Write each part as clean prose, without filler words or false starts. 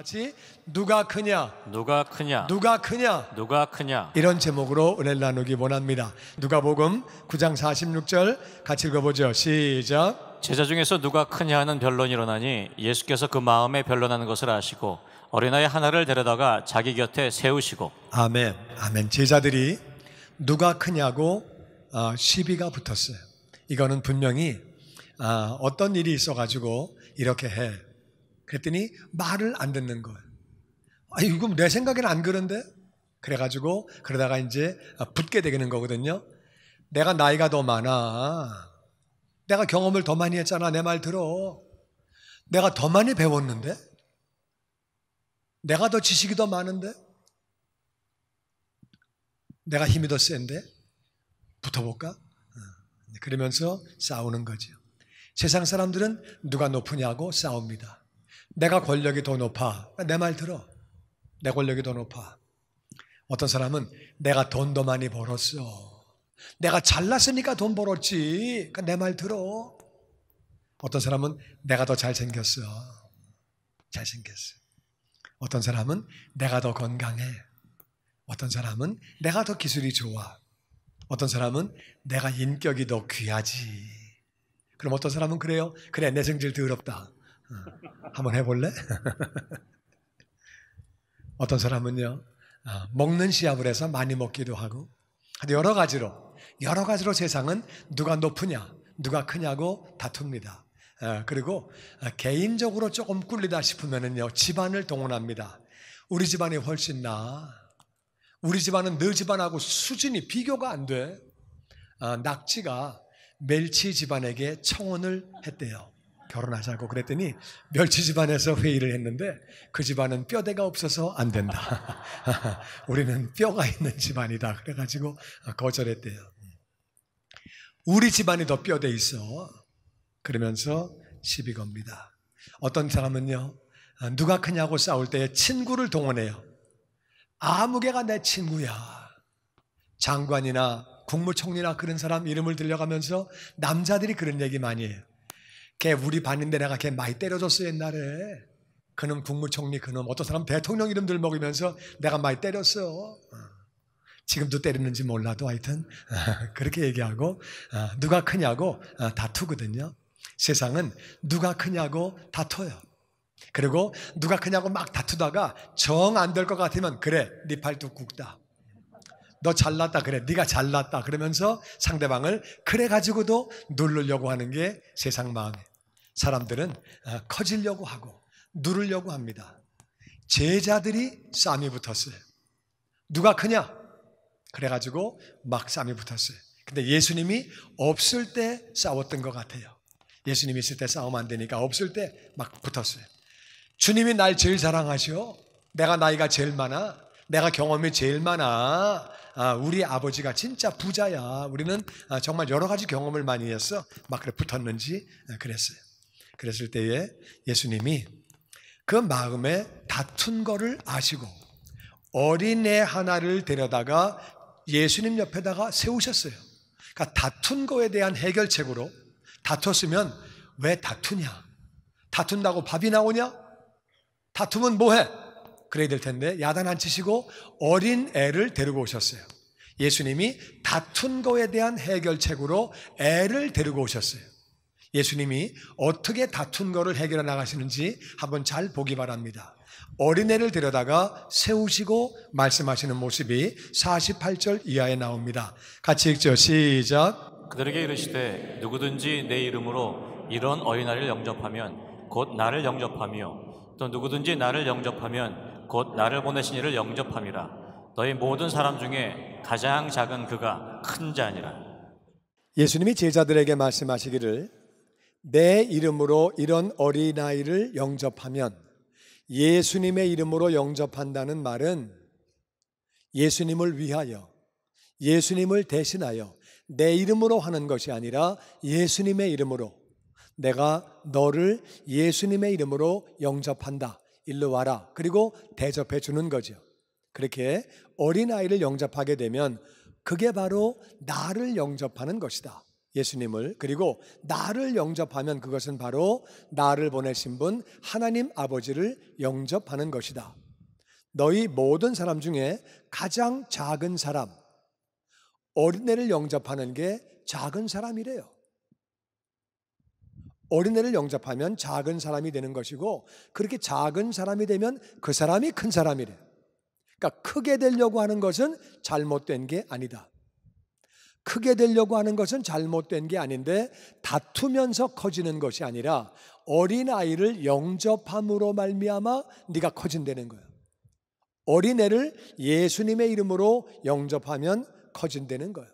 같이 누가 크냐? 누가 크냐? 누가 크냐? 누가 크냐? 이런 제목으로 은혜를 나누기 원합니다. 누가복음 9장 46절 같이 읽어보죠. 시작. 제자 중에서 누가 크냐 하는 변론이 일어나니 예수께서 그 마음에 변론하는 것을 아시고 어린아이 하나를 데려다가 자기 곁에 세우시고. 아멘. 아멘. 제자들이 누가 크냐고 시비가 붙었어요. 이거는 분명히 어떤 일이 있어가지고 이렇게 해. 그랬더니 말을 안 듣는 거예요. 이거 내 생각에는 안 그런데? 그래가지고 그러다가 이제 붙게 되는 거거든요. 내가 나이가 더 많아. 내가 경험을 더 많이 했잖아. 내 말 들어. 내가 더 많이 배웠는데? 내가 더 지식이 더 많은데? 내가 힘이 더 센데? 붙어볼까? 그러면서 싸우는 거죠. 세상 사람들은 누가 높으냐고 싸웁니다. 내가 권력이 더 높아. 내 말 들어. 내 권력이 더 높아. 어떤 사람은 내가 돈 더 많이 벌었어. 내가 잘났으니까 돈 벌었지. 내 말 들어. 어떤 사람은 내가 더 잘생겼어. 잘생겼어. 어떤 사람은 내가 더 건강해. 어떤 사람은 내가 더 기술이 좋아. 어떤 사람은 내가 인격이 더 귀하지. 그럼 어떤 사람은 그래요. 그래, 내 성질 더럽다. 한번 해볼래? 어떤 사람은요, 먹는 시합을 해서 많이 먹기도 하고, 여러 가지로 세상은 누가 높으냐, 누가 크냐고 다툽니다. 그리고 개인적으로 조금 꿀리다 싶으면은요, 집안을 동원합니다. 우리 집안이 훨씬 나아. 우리 집안은 너 집안하고 수준이 비교가 안 돼. 낙지가 멸치 집안에게 청혼을 했대요. 결혼하자고. 그랬더니 멸치 집안에서 회의를 했는데 그 집안은 뼈대가 없어서 안 된다. 우리는 뼈가 있는 집안이다. 그래가지고 거절했대요. 우리 집안이 더 뼈대 있어. 그러면서 시비 겁니다. 어떤 사람은요, 누가 크냐고 싸울 때 친구를 동원해요. 아무개가 내 친구야. 장관이나 국무총리나 그런 사람 이름을 들려가면서 남자들이 그런 얘기 많이 해요. 걔 우리 반인데 내가 걔 많이 때려줬어 옛날에. 그놈 국무총리 그놈. 어떤 사람 대통령 이름들 먹으면서 내가 많이 때렸어. 지금도 때리는지 몰라도 하여튼 그렇게 얘기하고 누가 크냐고 다투거든요. 세상은 누가 크냐고 다퉈요. 그리고 누가 크냐고 막 다투다가 정 안 될 것 같으면 그래 네 팔뚝 굵다. 너 잘났다. 그래 네가 잘났다. 그러면서 상대방을 그래 가지고도 누르려고 하는 게 세상 마음이에요. 사람들은 커지려고 하고 누르려고 합니다. 제자들이 싸움이 붙었어요. 누가 크냐? 그래가지고 막 싸움이 붙었어요. 근데 예수님이 없을 때 싸웠던 것 같아요. 예수님이 있을 때 싸우면 안 되니까 없을 때 막 붙었어요. 주님이 날 제일 사랑하셔. 내가 나이가 제일 많아. 내가 경험이 제일 많아. 우리 아버지가 진짜 부자야. 우리는 정말 여러 가지 경험을 많이 했어. 막 그래 붙었는지 그랬어요. 그랬을 때에 예수님이 그 마음에 다툰 거를 아시고 어린애 하나를 데려다가 예수님 옆에다가 세우셨어요. 그러니까 다툰 거에 대한 해결책으로 다퉜으면 왜 다투냐? 다툰다고 밥이 나오냐? 다투면 뭐해? 그래야 될 텐데 야단 안 치시고 어린 애를 데리고 오셨어요. 예수님이 다툰 거에 대한 해결책으로 애를 데리고 오셨어요. 예수님이 어떻게 다툰 거를 해결해 나가시는지 한번 잘 보기 바랍니다. 어린애를 데려다가 세우시고 말씀하시는 모습이 48절 이하에 나옵니다. 같이 읽죠. 시작. 그들에게 이르시되 누구든지 내 이름으로 이런 어린아이를 영접하면 곧 나를 영접하며 또 누구든지 나를 영접하면 곧 나를 보내신 이를 영접함이라. 너희 모든 사람 중에 가장 작은 그가 큰 자니라. 예수님이 제자들에게 말씀하시기를 내 이름으로 이런 어린아이를 영접하면, 예수님의 이름으로 영접한다는 말은 예수님을 위하여, 예수님을 대신하여 내 이름으로 하는 것이 아니라 예수님의 이름으로, 내가 너를 예수님의 이름으로 영접한다. 일로 와라. 그리고 대접해 주는 거죠. 그렇게 어린아이를 영접하게 되면 그게 바로 나를 영접하는 것이다. 예수님을, 그리고 나를 영접하면 그것은 바로 나를 보내신 분 하나님 아버지를 영접하는 것이다. 너희 모든 사람 중에 가장 작은 사람, 어린애를 영접하는 게 작은 사람이래요. 어린애를 영접하면 작은 사람이 되는 것이고, 그렇게 작은 사람이 되면 그 사람이 큰 사람이래요. 그러니까 크게 되려고 하는 것은 잘못된 게 아니다. 크게 되려고 하는 것은 잘못된 게 아닌데, 다투면서 커지는 것이 아니라 어린아이를 영접함으로 말미암아 네가 커진다는 거예요. 어린애를 예수님의 이름으로 영접하면 커진다는 거예요.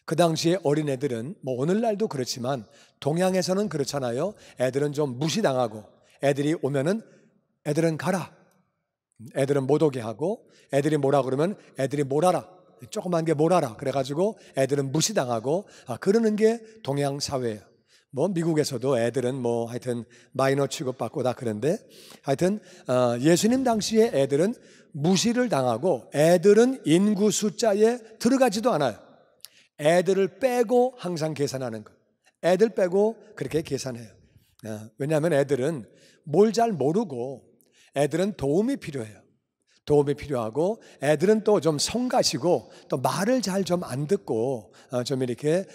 그 당시에 어린애들은 오늘날도 그렇지만 동양에서는 그렇잖아요. 애들은 좀 무시당하고, 애들이 오면은 애들은 가라, 애들은 못 오게 하고, 애들이 뭐라 그러면 애들이 몰아라, 조그만 게 몰아라 그래가지고 애들은 무시당하고, 그러는 게 동양 사회예요. 미국에서도 애들은 하여튼 마이너 취급받고 다 그런데, 하여튼 예수님 당시에 애들은 무시를 당하고, 애들은 인구 숫자에 들어가지도 않아요. 애들을 빼고 항상 계산하는 거예요. 애들 빼고 그렇게 계산해요. 왜냐하면 애들은 뭘 잘 모르고, 애들은 도움이 필요해요. 도움이 필요하고, 애들은 또 좀 성가시고, 또 말을 잘 좀 안 듣고, 좀 이렇게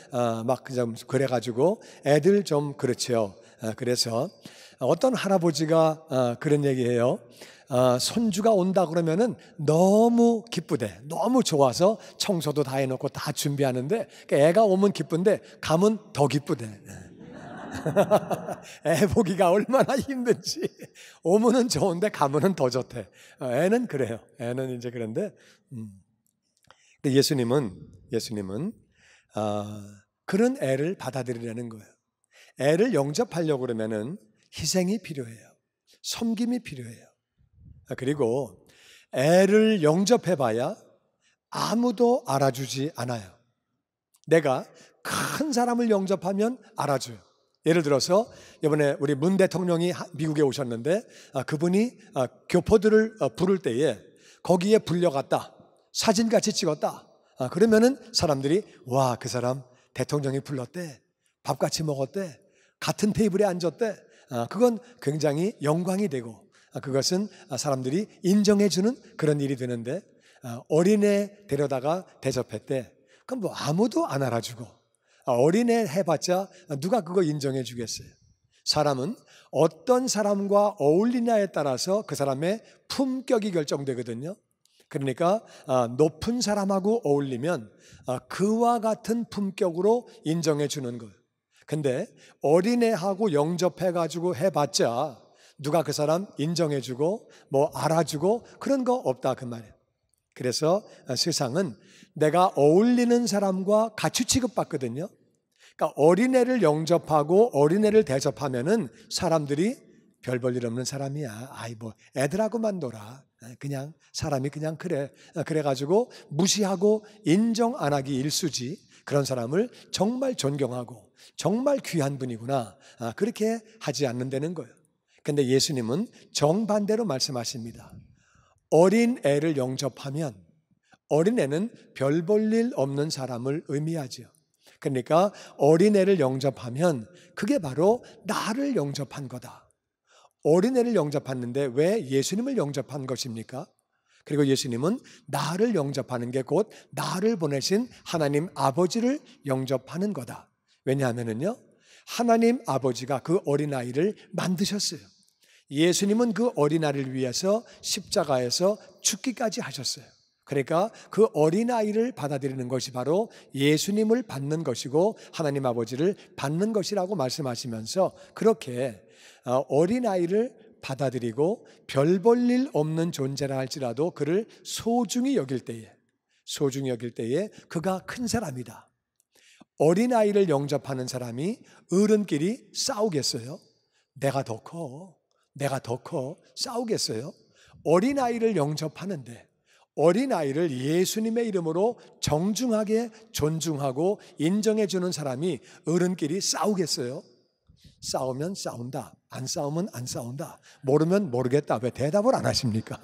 막 좀 그래가지고 애들 좀 그렇죠. 그래서 어떤 할아버지가 그런 얘기해요. 손주가 온다 그러면은 너무 기쁘대. 너무 좋아서 청소도 다 해놓고 다 준비하는데, 애가 오면 기쁜데 가면 더 기쁘대. 애 보기가 얼마나 힘든지. 오면은 좋은데 가면은 더 좋대. 애는 그래요. 애는 이제 그런데, 근데 예수님은 그런 애를 받아들이려는 거예요. 애를 영접하려고 그러면은 희생이 필요해요. 섬김이 필요해요. 그리고 애를 영접해봐야 아무도 알아주지 않아요. 내가 큰 사람을 영접하면 알아줘요. 예를 들어서 이번에 우리 문 대통령이 미국에 오셨는데, 그분이 교포들을 부를 때에 거기에 불려갔다, 사진같이 찍었다, 그러면은 사람들이 와, 그 사람 대통령이 불렀대, 밥같이 먹었대, 같은 테이블에 앉았대. 그건 굉장히 영광이 되고, 그것은 사람들이 인정해주는 그런 일이 되는데, 어린애 데려다가 대접했대. 그럼 아무도 안 알아주고, 어린애 해봤자 누가 그거 인정해 주겠어요. 사람은 어떤 사람과 어울리냐에 따라서 그 사람의 품격이 결정되거든요. 그러니까 높은 사람하고 어울리면 그와 같은 품격으로 인정해 주는 거예요. 근데 어린애하고 영접해가지고 해봤자 누가 그 사람 인정해주고 알아주고 그런 거 없다 그 말이에요. 그래서 세상은 내가 어울리는 사람과 같이 취급받거든요. 그러니까 어린애를 영접하고 어린애를 대접하면은 사람들이 별 볼 일 없는 사람이야. 애들하고만 놀아. 그냥 사람이 그냥 그래. 그래가지고 무시하고 인정 안 하기 일쑤지. 그런 사람을 정말 존경하고 정말 귀한 분이구나, 그렇게 하지 않는다는 거예요. 근데 예수님은 정반대로 말씀하십니다. 어린 애를 영접하면, 어린애는 별 볼 일 없는 사람을 의미하죠. 그러니까 어린애를 영접하면 그게 바로 나를 영접한 거다. 어린애를 영접했는데 왜 예수님을 영접한 것입니까? 그리고 예수님은 나를 영접하는 게 곧 나를 보내신 하나님 아버지를 영접하는 거다. 왜냐하면요, 하나님 아버지가 그 어린아이를 만드셨어요. 예수님은 그 어린아이를 위해서 십자가에서 죽기까지 하셨어요. 그러니까 그 어린아이를 받아들이는 것이 바로 예수님을 받는 것이고 하나님 아버지를 받는 것이라고 말씀하시면서, 그렇게 어린아이를 받아들이고 별 볼 일 없는 존재라 할지라도 그를 소중히 여길 때에 그가 큰 사람이다. 어린아이를 영접하는 사람이 어른끼리 싸우겠어요? 내가 더 커 싸우겠어요? 어린아이를 영접하는데, 어린아이를 예수님의 이름으로 정중하게 존중하고 인정해 주는 사람이 어른끼리 싸우겠어요? 싸우면 싸운다, 안 싸우면 안 싸운다, 모르면 모르겠다. 왜 대답을 안 하십니까?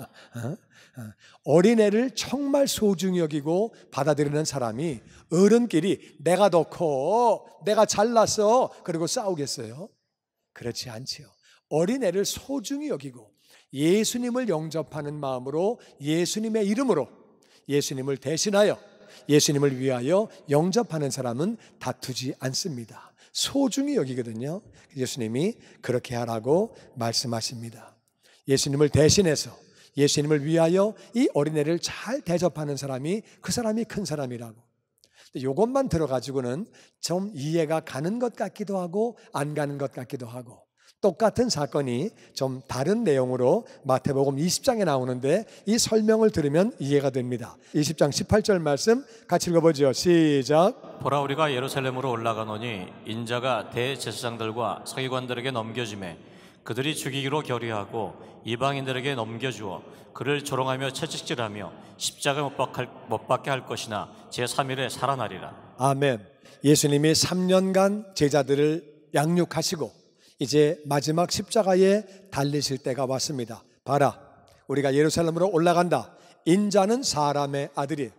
어린애를 정말 소중히 여기고 받아들이는 사람이 어른끼리 내가 더 커, 내가 잘났어, 그리고 싸우겠어요? 그렇지 않지요. 어린애를 소중히 여기고 예수님을 영접하는 마음으로, 예수님의 이름으로, 예수님을 대신하여, 예수님을 위하여 영접하는 사람은 다투지 않습니다. 소중히 여기거든요. 예수님이 그렇게 하라고 말씀하십니다. 예수님을 대신해서, 예수님을 위하여 이 어린애를 잘 대접하는 사람이, 그 사람이 큰 사람이라고. 이것만 들어가지고는 좀 이해가 가는 것 같기도 하고 안 가는 것 같기도 하고, 똑같은 사건이 좀 다른 내용으로 마태복음 20장에 나오는데 이 설명을 들으면 이해가 됩니다. 20장 18절 말씀 같이 읽어보죠. 시작. 보라, 우리가 예루살렘으로 올라가노니 인자가 대제사장들과 서기관들에게 넘겨지매 그들이 죽이기로 결의하고 이방인들에게 넘겨주어 그를 조롱하며 채찍질하며 십자가에 못 박게 할 것이나 제3일에 살아나리라. 아멘. 예수님이 3년간 제자들을 양육하시고 이제 마지막 십자가에 달리실 때가 왔습니다. 봐라, 우리가 예루살렘으로 올라간다. 인자는 사람의 아들이에요.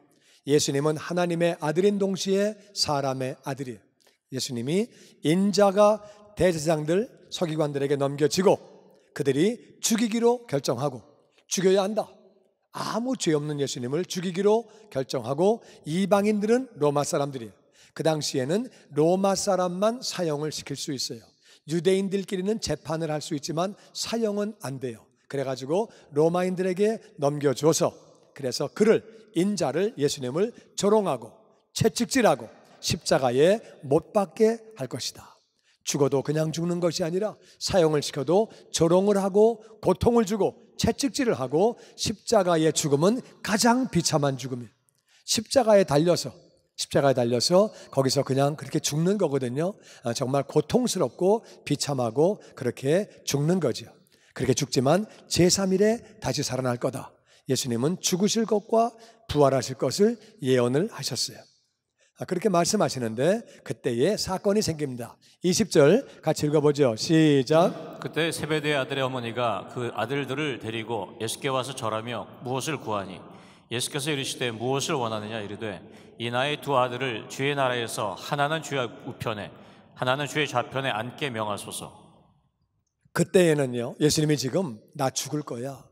예수님은 하나님의 아들인 동시에 사람의 아들이에요. 예수님이 인자가 대제사장들, 서기관들에게 넘겨지고 그들이 죽이기로 결정하고, 죽여야 한다. 아무 죄 없는 예수님을 죽이기로 결정하고, 이방인들은 로마 사람들이에요. 그 당시에는 로마 사람만 사형을 시킬 수 있어요. 유대인들끼리는 재판을 할 수 있지만 사형은 안 돼요. 그래가지고 로마인들에게 넘겨줘서, 그래서 그를, 인자를, 예수님을 조롱하고 채찍질하고 십자가에 못 박게 할 것이다. 죽어도 그냥 죽는 것이 아니라 사형을 시켜도 조롱을 하고 고통을 주고 채찍질을 하고, 십자가의 죽음은 가장 비참한 죽음이에요. 십자가에 달려서 거기서 그냥 그렇게 죽는 거거든요. 정말 고통스럽고 비참하고 그렇게 죽는 거죠. 그렇게 죽지만 제3일에 다시 살아날 거다. 예수님은 죽으실 것과 부활하실 것을 예언을 하셨어요. 그렇게 말씀하시는데 그때에 사건이 생깁니다. 20절 같이 읽어보죠. 시작. 그때 세베대의 아들의 어머니가 그 아들들을 데리고 예수께 와서 절하며 무엇을 구하니 예수께서 이르시되 무엇을 원하느냐 이르되 이 나의 두 아들을 주의 나라에서 하나는 주의 우편에 하나는 주의 좌편에 앉게 명하소서. 그때에는요, 예수님이 지금 나 죽을 거야,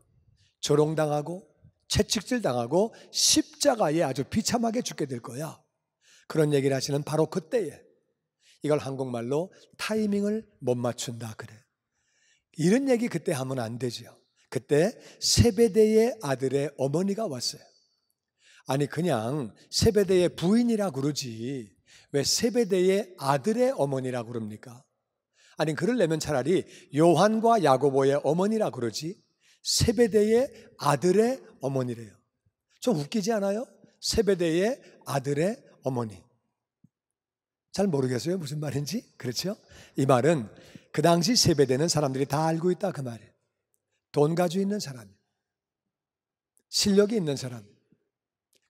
조롱당하고 채찍질 당하고 십자가에 아주 비참하게 죽게 될 거야, 그런 얘기를 하시는 바로 그때에, 이걸 한국말로 타이밍을 못 맞춘다 그래. 이런 얘기 그때 하면 안 되죠. 그때 세베대의 아들의 어머니가 왔어요. 아니 그냥 세베대의 부인이라 그러지 왜 세베대의 아들의 어머니라 그럽니까? 아니 그러려면 차라리 요한과 야고보의 어머니라 그러지 세베대의 아들의 어머니래요. 좀 웃기지 않아요? 세베대의 아들의 어머니. 잘 모르겠어요 무슨 말인지? 그렇죠? 이 말은 그 당시 세베대는 사람들이 다 알고 있다 그 말이에요. 돈 가지고 있는 사람, 실력이 있는 사람.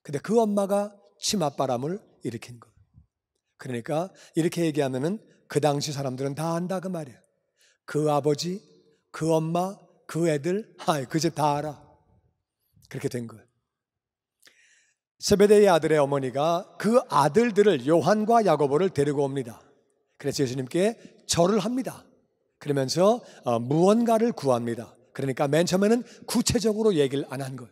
근데 그 엄마가 치맛바람을 일으킨 거예요. 그러니까 이렇게 얘기하면은 그 당시 사람들은 다 안다 그 말이에요. 그 아버지, 그 엄마, 그 애들, 그 집 다 알아. 그렇게 된 거예요. 세베대의 아들의 어머니가 그 아들들을, 요한과 야고보를 데리고 옵니다. 그래서 예수님께 절을 합니다. 그러면서 무언가를 구합니다. 그러니까 맨 처음에는 구체적으로 얘기를 안 한 거예요.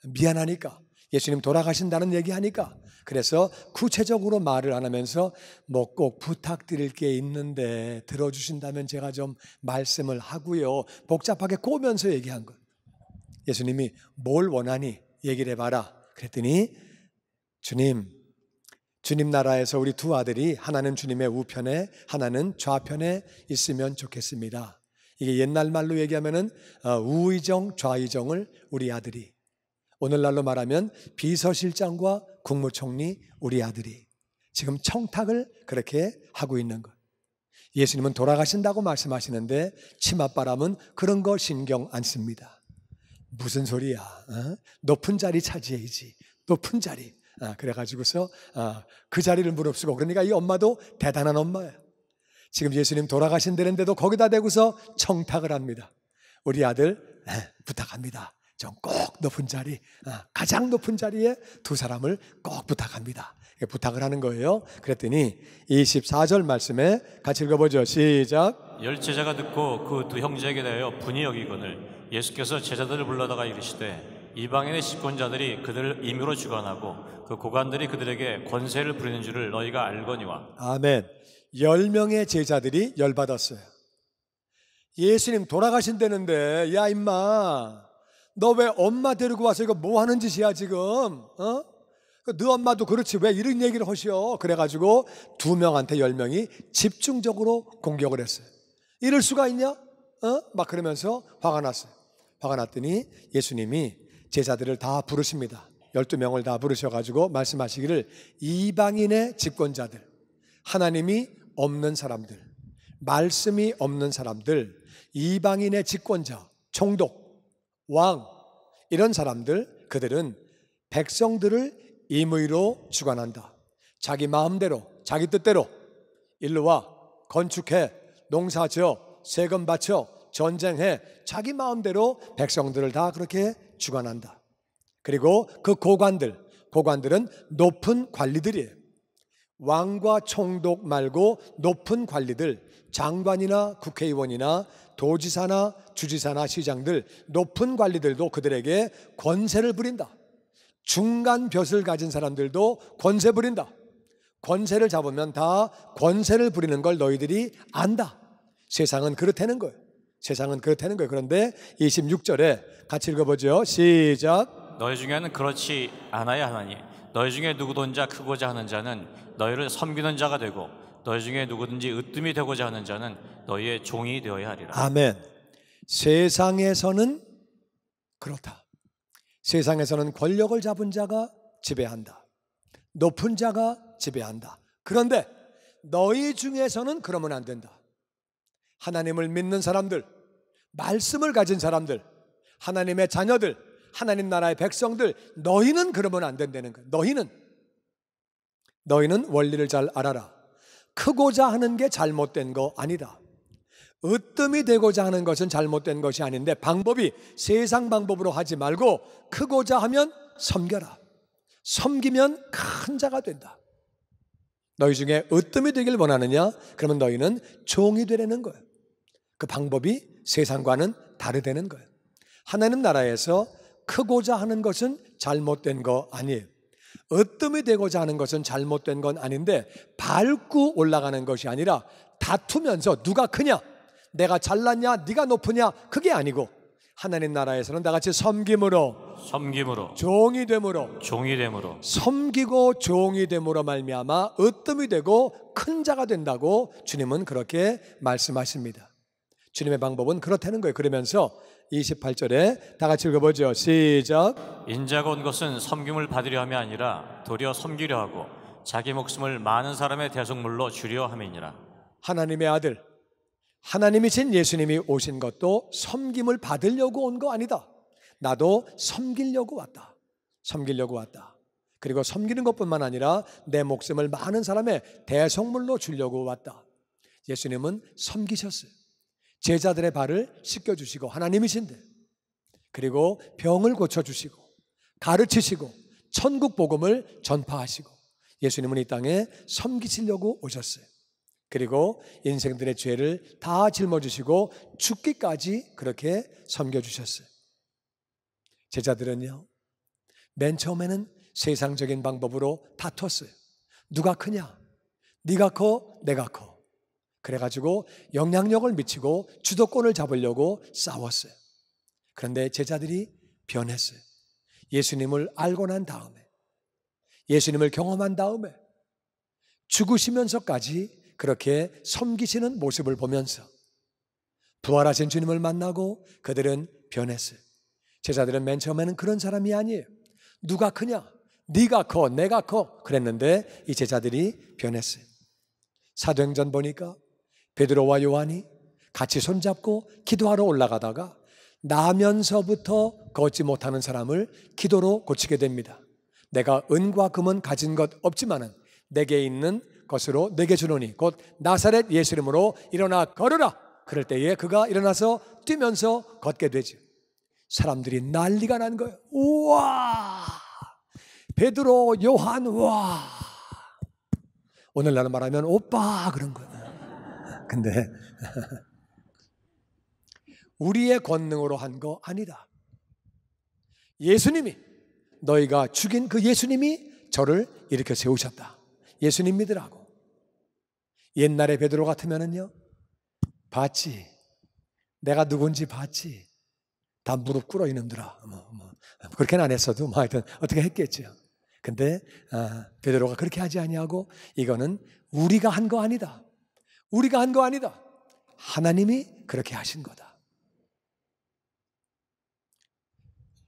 미안하니까, 예수님 돌아가신다는 얘기하니까. 그래서 구체적으로 말을 안 하면서 뭐 꼭 부탁드릴 게 있는데 들어주신다면 제가 좀 말씀을 하고요, 복잡하게 꼬면서 얘기한 거예요. 예수님이 뭘 원하니 얘기를 해봐라 그랬더니 주님 나라에서 우리 두 아들이 하나는 주님의 우편에 하나는 좌편에 있으면 좋겠습니다. 이게 옛날 말로 얘기하면은 우의정 좌의정을 우리 아들이, 오늘날로 말하면 비서실장과 국무총리 우리 아들이 지금 청탁을 그렇게 하고 있는 것. 예수님은 돌아가신다고 말씀하시는데 치맛바람은 그런 거 신경 안 씁니다. 무슨 소리야? 높은 자리 차지해야지. 높은 자리. 그래가지고서 그 자리를 무릅쓰고, 그러니까 이 엄마도 대단한 엄마예요. 지금 예수님 돌아가신다는데도 거기다 대고서 청탁을 합니다. 우리 아들 부탁합니다. 좀 꼭 높은 자리, 가장 높은 자리에 두 사람을 꼭 부탁합니다. 부탁을 하는 거예요. 그랬더니 24절 말씀에 같이 읽어보죠. 시작. 열제자가 듣고 그 두 형제에게 대하여 분이 여기거늘 예수께서 제자들을 불러다가 이르시되 이방인의 집권자들이 그들을 임의로 주관하고 그 고관들이 그들에게 권세를 부리는 줄을 너희가 알거니와. 아멘. 10명의 제자들이 열받았어요. 예수님 돌아가신다는데, 야 임마, 너 왜 엄마 데리고 와서 이거 뭐 하는 짓이야 지금? 너 엄마도 그렇지 왜 이런 얘기를 하시오? 그래가지고 2명한테 10명이 집중적으로 공격을 했어요. 이럴 수가 있냐? 막 그러면서 화가 났어요. 화가 났더니 예수님이 제자들을 다 부르십니다. 12명을 다 부르셔가지고 말씀하시기를 이방인의 집권자들, 하나님이 없는 사람들, 말씀이 없는 사람들, 이방인의 집권자, 총독, 왕, 이런 사람들, 그들은 백성들을 임의로 주관한다. 자기 마음대로, 자기 뜻대로 일로 와, 건축해, 농사지어, 세금 바쳐, 전쟁해, 자기 마음대로 백성들을 다 그렇게 주관한다. 그리고 그 고관들은 높은 관리들이에요. 왕과 총독 말고 높은 관리들, 장관이나 국회의원이나 도지사나 주지사나 시장들, 높은 관리들도 그들에게 권세를 부린다. 중간 벼슬 가진 사람들도 권세 부린다. 권세를 잡으면 다 권세를 부리는 걸 너희들이 안다. 세상은 그렇다는 거예요. 세상은 그렇다는 거예요. 그런데 26절에 같이 읽어보죠. 시작. 너희 중에는 그렇지 않아야 하나니 너희 중에 누구든지 크고자 하는 자는 너희를 섬기는 자가 되고 너희 중에 누구든지 으뜸이 되고자 하는 자는 너희의 종이 되어야 하리라. 아멘. 세상에서는 그렇다. 세상에서는 권력을 잡은 자가 지배한다. 높은 자가 지배한다. 그런데 너희 중에서는 그러면 안 된다. 하나님을 믿는 사람들, 말씀을 가진 사람들, 하나님의 자녀들, 하나님 나라의 백성들, 너희는 그러면 안 된다는 거예요. 너희는 원리를 잘 알아라. 크고자 하는 게 잘못된 거 아니다. 으뜸이 되고자 하는 것은 잘못된 것이 아닌데 방법이 세상 방법으로 하지 말고 크고자 하면 섬겨라. 섬기면 큰 자가 된다. 너희 중에 으뜸이 되길 원하느냐? 그러면 너희는 종이 되라는 거예요. 그 방법이 세상과는 다르다는 거예요. 하나님 나라에서 크고자 하는 것은 잘못된 거 아니에요. 으뜸이 되고자 하는 것은 잘못된 건 아닌데 밟고 올라가는 것이 아니라 다투면서 누가 크냐, 내가 잘났냐, 네가 높으냐, 그게 아니고 하나님 나라에서는 다같이 섬김으로 종이 됨으로 섬기고 종이 됨으로 말미암아 으뜸이 되고 큰 자가 된다고 주님은 그렇게 말씀하십니다. 주님의 방법은 그렇다는 거예요. 그러면서 28절에 다 같이 읽어보죠. 시작. 인자가 온 것은 섬김을 받으려 함이 아니라 도리어 섬기려 하고 자기 목숨을 많은 사람의 대속물로 주려 함이니라. 하나님의 아들, 하나님이신 예수님이 오신 것도 섬김을 받으려고 온 거 아니다. 나도 섬기려고 왔다. 그리고 섬기는 것뿐만 아니라 내 목숨을 많은 사람의 대속물로 주려고 왔다. 예수님은 섬기셨어요. 제자들의 발을 씻겨주시고 하나님이신데, 그리고 병을 고쳐주시고 가르치시고 천국 복음을 전파하시고 예수님은 이 땅에 섬기시려고 오셨어요. 그리고 인생들의 죄를 다 짊어지시고 죽기까지 그렇게 섬겨주셨어요. 제자들은요, 맨 처음에는 세상적인 방법으로 다퉜어요. 누가 크냐? 네가 커, 내가 커. 그래가지고 영향력을 미치고 주도권을 잡으려고 싸웠어요. 그런데 제자들이 변했어요. 예수님을 알고 난 다음에, 예수님을 경험한 다음에 죽으시면서까지 그렇게 섬기시는 모습을 보면서 부활하신 주님을 만나고 그들은 변했어요. 제자들은 맨 처음에는 그런 사람이 아니에요. 누가 크냐? 네가 커, 내가 커. 그랬는데 이 제자들이 변했어요. 사도행전 보니까 베드로와 요한이 같이 손잡고 기도하러 올라가다가 나면서부터 걷지 못하는 사람을 기도로 고치게 됩니다. 내가 은과 금은 가진 것 없지만은 내게 있는 것으로 내게 주노니 곧 나사렛 예수 이름으로 일어나 걸으라. 그럴 때에 그가 일어나서 뛰면서 걷게 되죠. 사람들이 난리가 난 거예요. 우와, 베드로, 요한, 와. 오늘날 말하면 오빠 그런 거예요. 근데 우리의 권능으로 한 거 아니다. 예수님이, 너희가 죽인 그 예수님이 저를 일으켜 세우셨다. 예수님 믿으라고. 옛날에 베드로 같으면은요, 봤지, 내가 누군지 봤지, 다 무릎 꿇어 이놈들아. 그렇게는 안 했어도 뭐 하여튼 어떻게 했겠죠. 근데 베드로가 그렇게 하지 아니하고, 이거는 우리가 한 거 아니다. 우리가 한 거 아니다. 하나님이 그렇게 하신 거다.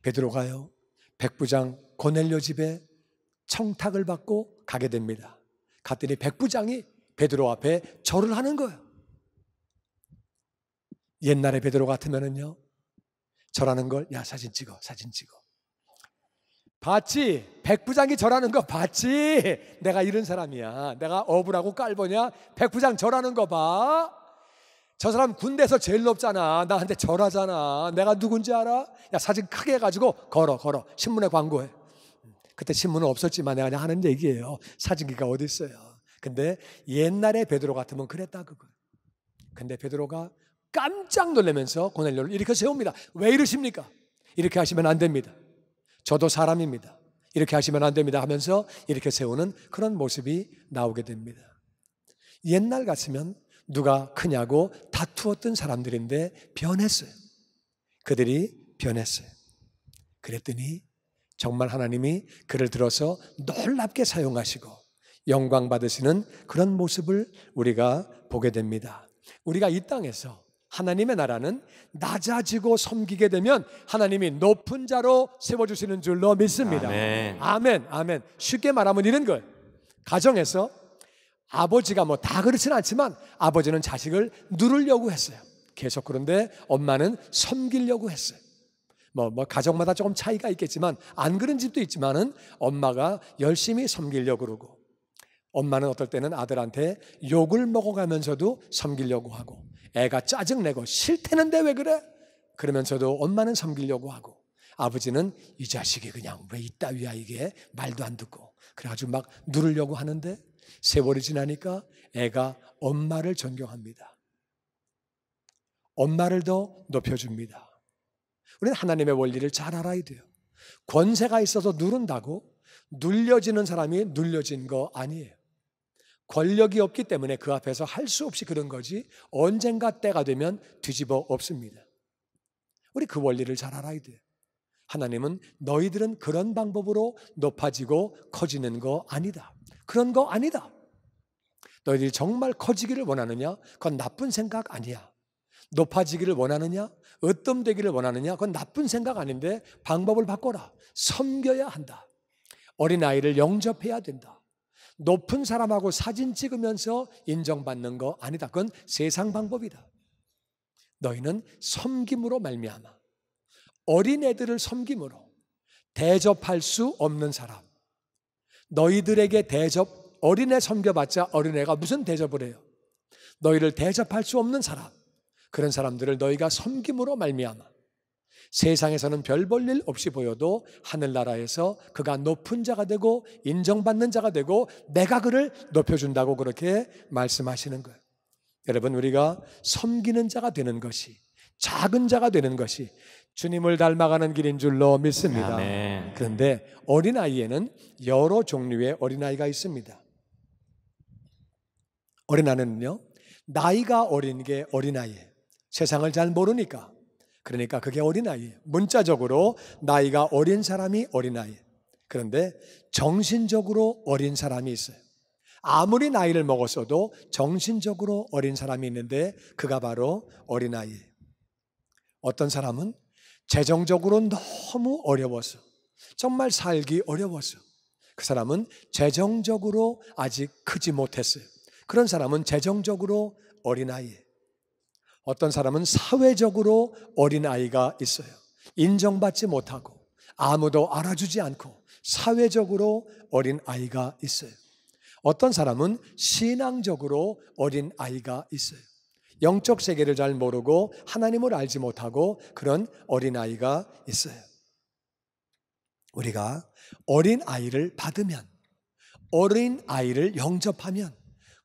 베드로가요, 백부장 고넬료 집에 청탁을 받고 가게 됩니다. 갔더니 백부장이 베드로 앞에 절을 하는 거예요. 옛날에 베드로 같으면은요, 절하는 걸, 야, 사진 찍어. 봤지? 백부장이 절하는 거 봤지? 내가 이런 사람이야. 내가 어부라고 깔보냐? 백부장 절하는 거 봐. 저 사람 군대에서 제일 높잖아. 나한테 절하잖아. 내가 누군지 알아? 야, 사진 크게 해가지고 걸어. 신문에 광고해. 그때 신문은 없었지만 내가 그냥 하는 얘기예요. 사진기가 어디 있어요. 근데 옛날에 베드로 같으면 그랬다 그거예요. 근데 베드로가 깜짝 놀라면서 고넬료를 일으켜 세웁니다. 왜 이러십니까? 이렇게 하시면 안 됩니다. 저도 사람입니다. 이렇게 하시면 안 됩니다 하면서 이렇게 세우는 그런 모습이 나오게 됩니다. 옛날 같으면 누가 크냐고 다투었던 사람들인데 변했어요. 그들이 변했어요. 그랬더니 정말 하나님이 그를 들어서 놀랍게 사용하시고 영광 받으시는 그런 모습을 우리가 보게 됩니다. 우리가 이 땅에서 하나님의 나라는 낮아지고 섬기게 되면 하나님이 높은 자로 세워주시는 줄로 믿습니다. 아멘. 쉽게 말하면 이런 거예요. 가정에서 아버지가 뭐 다 그렇지는 않지만 아버지는 자식을 누르려고 했어요. 계속. 그런데 엄마는 섬기려고 했어요. 뭐 가정마다 조금 차이가 있겠지만 안 그런 집도 있지만은 엄마가 열심히 섬기려고 그러고, 엄마는 어떨 때는 아들한테 욕을 먹어가면서도 섬기려고 하고, 애가 짜증내고 싫다는데 왜 그래? 그러면서도 엄마는 섬기려고 하고, 아버지는 이 자식이 그냥 왜 이따위야 이게 말도 안 듣고, 그래가지고 막 누르려고 하는데 세월이 지나니까 애가 엄마를 존경합니다. 엄마를 더 높여줍니다. 우리는 하나님의 원리를 잘 알아야 돼요. 권세가 있어서 누른다고 눌려지는 사람이 눌려진 거 아니에요. 권력이 없기 때문에 그 앞에서 할 수 없이 그런 거지, 언젠가 때가 되면 뒤집어 엎습니다. 우리 그 원리를 잘 알아야 돼요. 하나님은 너희들은 그런 방법으로 높아지고 커지는 거 아니다. 그런 거 아니다. 너희들이 정말 커지기를 원하느냐? 그건 나쁜 생각 아니야. 높아지기를 원하느냐? 으뜸되기를 원하느냐? 그건 나쁜 생각 아닌데 방법을 바꿔라. 섬겨야 한다. 어린아이를 영접해야 된다. 높은 사람하고 사진 찍으면서 인정받는 거 아니다. 그건 세상 방법이다. 너희는 섬김으로 말미암아, 어린애들을 섬김으로 대접할 수 없는 사람, 너희들에게 어린애 섬겨봤자 어린애가 무슨 대접을 해요? 너희를 대접할 수 없는 사람, 그런 사람들을 너희가 섬김으로 말미암아 세상에서는 별 볼 일 없이 보여도 하늘나라에서 그가 높은 자가 되고 인정받는 자가 되고 내가 그를 높여준다고 그렇게 말씀하시는 거예요. 여러분, 우리가 섬기는 자가 되는 것이, 작은 자가 되는 것이 주님을 닮아가는 길인 줄로 믿습니다. 아멘. 그런데 어린아이에는 여러 종류의 어린아이가 있습니다. 어린아이는요, 나이가 어린 게 어린아이예요. 세상을 잘 모르니까. 그러니까 그게 어린아이예요. 문자적으로 나이가 어린 사람이 어린아이예요. 그런데 정신적으로 어린 사람이 있어요. 아무리 나이를 먹었어도 정신적으로 어린 사람이 있는데 그가 바로 어린아이예요. 어떤 사람은 재정적으로 너무 어려워서, 정말 살기 어려워서 그 사람은 재정적으로 아직 크지 못했어요. 그런 사람은 재정적으로 어린아이예요. 어떤 사람은 사회적으로 어린아이가 있어요. 인정받지 못하고 아무도 알아주지 않고 사회적으로 어린아이가 있어요. 어떤 사람은 신앙적으로 어린 아이가 있어요. 영적 세계를 잘 모르고 하나님을 알지 못하고 그런 어린 아이가 있어요. 우리가 어린 아이를 받으면, 어린 아이를 영접하면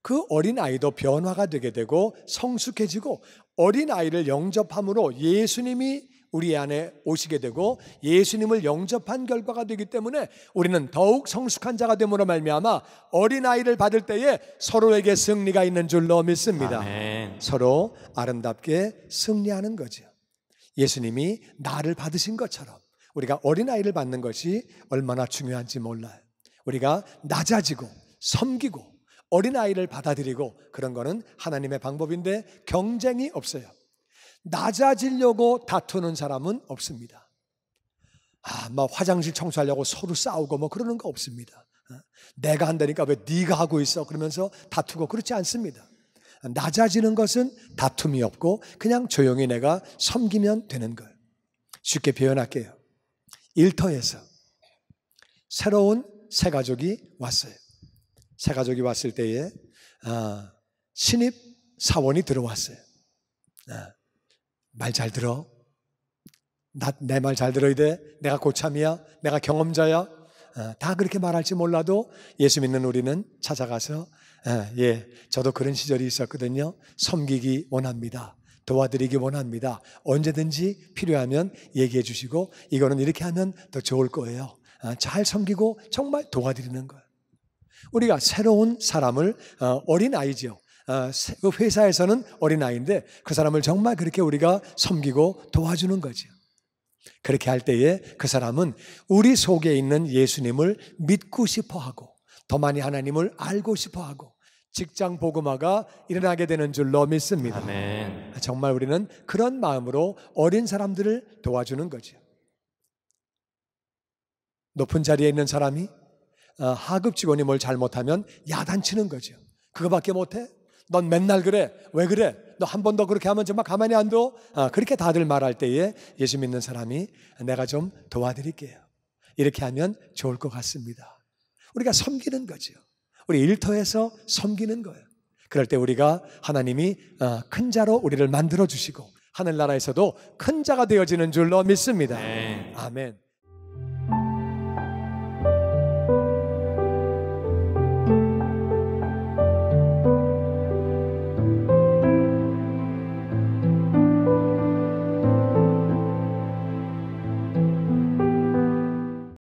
그 어린 아이도 변화가 되게 되고 성숙해지고, 어린 아이를 영접함으로 예수님이 우리 안에 오시게 되고 예수님을 영접한 결과가 되기 때문에 우리는 더욱 성숙한 자가 됨으로 말미암아 어린 아이를 받을 때에 서로에게 승리가 있는 줄로 믿습니다. 아멘. 서로 아름답게 승리하는 거죠. 예수님이 나를 받으신 것처럼 우리가 어린 아이를 받는 것이 얼마나 중요한지 몰라요. 우리가 낮아지고 섬기고 어린 아이를 받아들이고 그런 거는 하나님의 방법인데 경쟁이 없어요. 낮아지려고 다투는 사람은 없습니다. 막 화장실 청소하려고 서로 싸우고 뭐 그러는 거 없습니다. 내가 한다니까 왜 네가 하고 있어 그러면서 다투고 그렇지 않습니다. 낮아지는 것은 다툼이 없고 그냥 조용히 내가 섬기면 되는 거예요. 쉽게 표현할게요. 일터에서 새로운 새 가족이 왔어요. 새 가족이 왔을 때에 신입 사원이 들어왔어요. 말 잘 들어. 내 말 잘 들어야 돼. 내가 고참이야. 내가 경험자야. 다 그렇게 말할지 몰라도 예수 믿는 우리는 찾아가서 저도 그런 시절이 있었거든요. 섬기기 원합니다. 도와드리기 원합니다. 언제든지 필요하면 얘기해 주시고 이거는 이렇게 하면 더 좋을 거예요. 잘 섬기고 정말 도와드리는 거예요. 우리가 새로운 사람을 어린 아이죠. 회사에서는 어린아이인데 그 사람을 정말 그렇게 우리가 섬기고 도와주는 거죠. 그렇게 할 때에 그 사람은 우리 속에 있는 예수님을 믿고 싶어하고 더 많이 하나님을 알고 싶어하고 직장 복음화가 일어나게 되는 줄로 믿습니다. 아멘. 정말 우리는 그런 마음으로 어린 사람들을 도와주는 거죠. 높은 자리에 있는 사람이 하급 직원이 뭘 잘못하면 야단치는 거죠. 그거밖에 못해? 넌 맨날 그래. 왜 그래? 너 한 번 더 그렇게 하면 정말 가만히 안 둬? 그렇게 다들 말할 때에 예수 믿는 사람이 내가 좀 도와드릴게요. 이렇게 하면 좋을 것 같습니다. 우리가 섬기는 거죠. 우리 일터에서 섬기는 거예요. 그럴 때 우리가 하나님이 큰 자로 우리를 만들어 주시고 하늘나라에서도 큰 자가 되어지는 줄로 믿습니다. 네. 아멘.